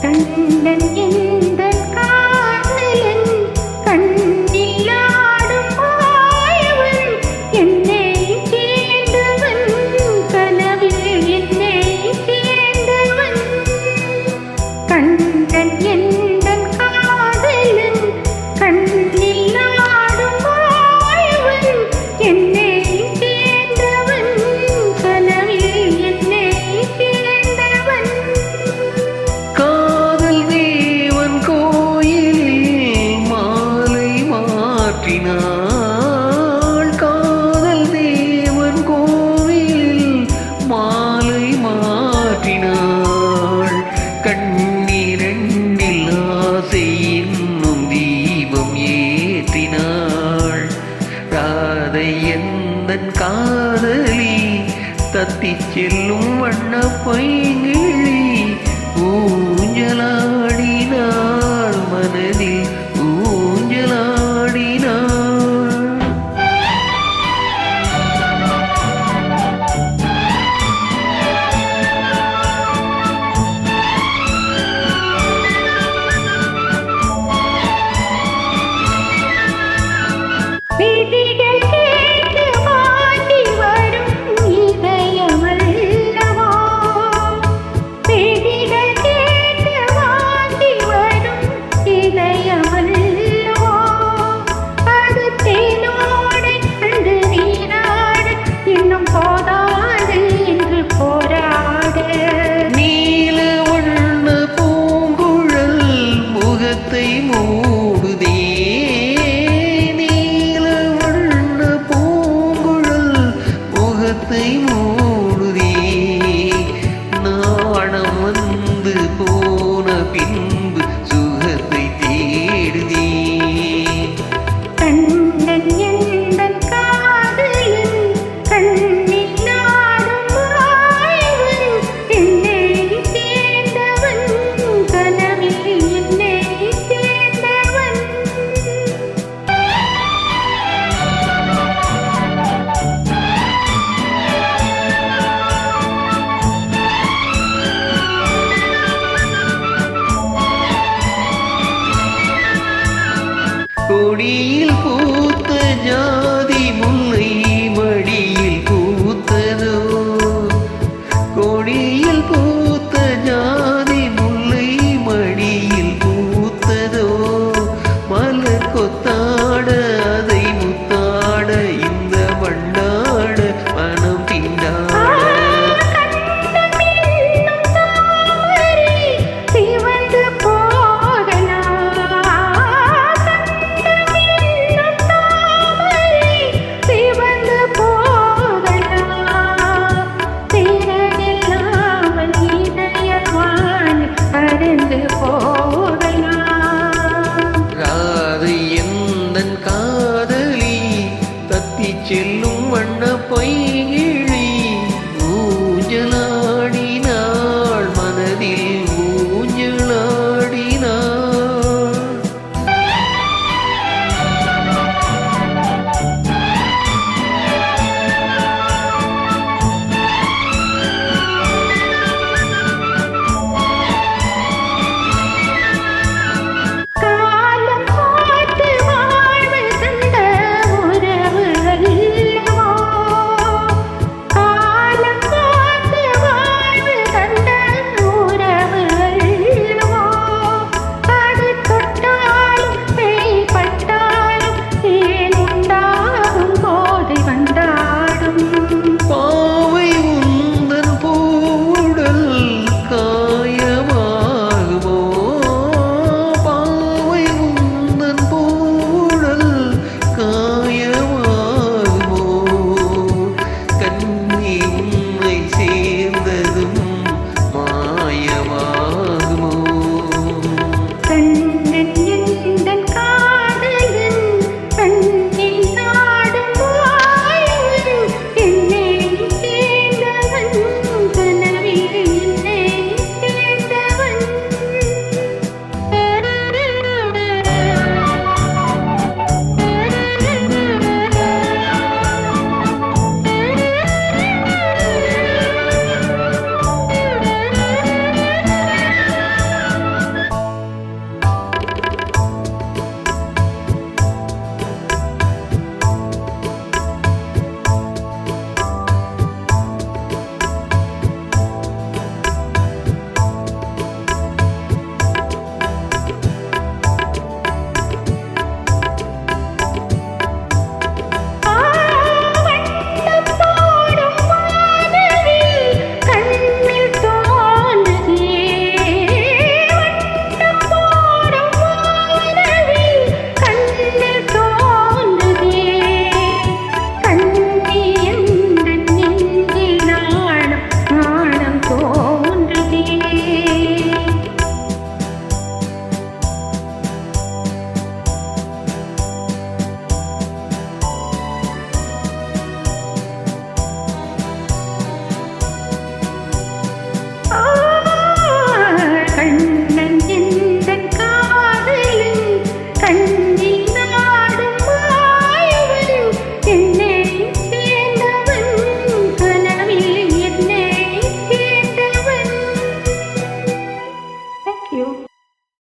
கண்டன் எந்தன் காதலன் கண்ணில் ஆடும் மாயவன் என்னை சேர்ந்தவன் கனவில் என்னை சேர்ந்தவன் கண்டன் எந்தன் காதலன் கண்ணில் ஆடும் மாயவன் என்னை சேர்ந்தவன் கனவில் என்னை சேர்ந்தவன் காதல் தேவன் கோயிலில் மாலை மாற்றினாள் காதல் தேவன் கோவிலில் மாலை மாற்றினாள் கண்ணீரண்டில் ஆசை என்னும் தீபம் ஏற்றினாள் ராதை எந்தன் காதலி தத்திச் செல்லும் வண்ண பைங்கிழி ஊஞ்சலாடினாள் மனதில் ஊஞ்சலாடினாள் விதிகள் கேட்டு வாடி வரும் இதயமல்லவா விதிகள் கேட்டு வாடி வரும் இதயமல்லவா அது தேனோடை கண்டு நீராட இன்னும் போதாது என்று போராட நீல வண்ண பூங்குழல் முகத்தை மூடுதே நீல வண்ண பூங்குழல் முகத்தை மூடுதே நாணம் வந்து போன பின்பு சுகத்தை தேடுதே கண்டன் எந்தன் காதலன் கண்ணில் ஆடும் மாயவன் என்னை சேர்ந்தவன் கனவில் என்னை சேர்ந்தவன் கொடியில் பூத்த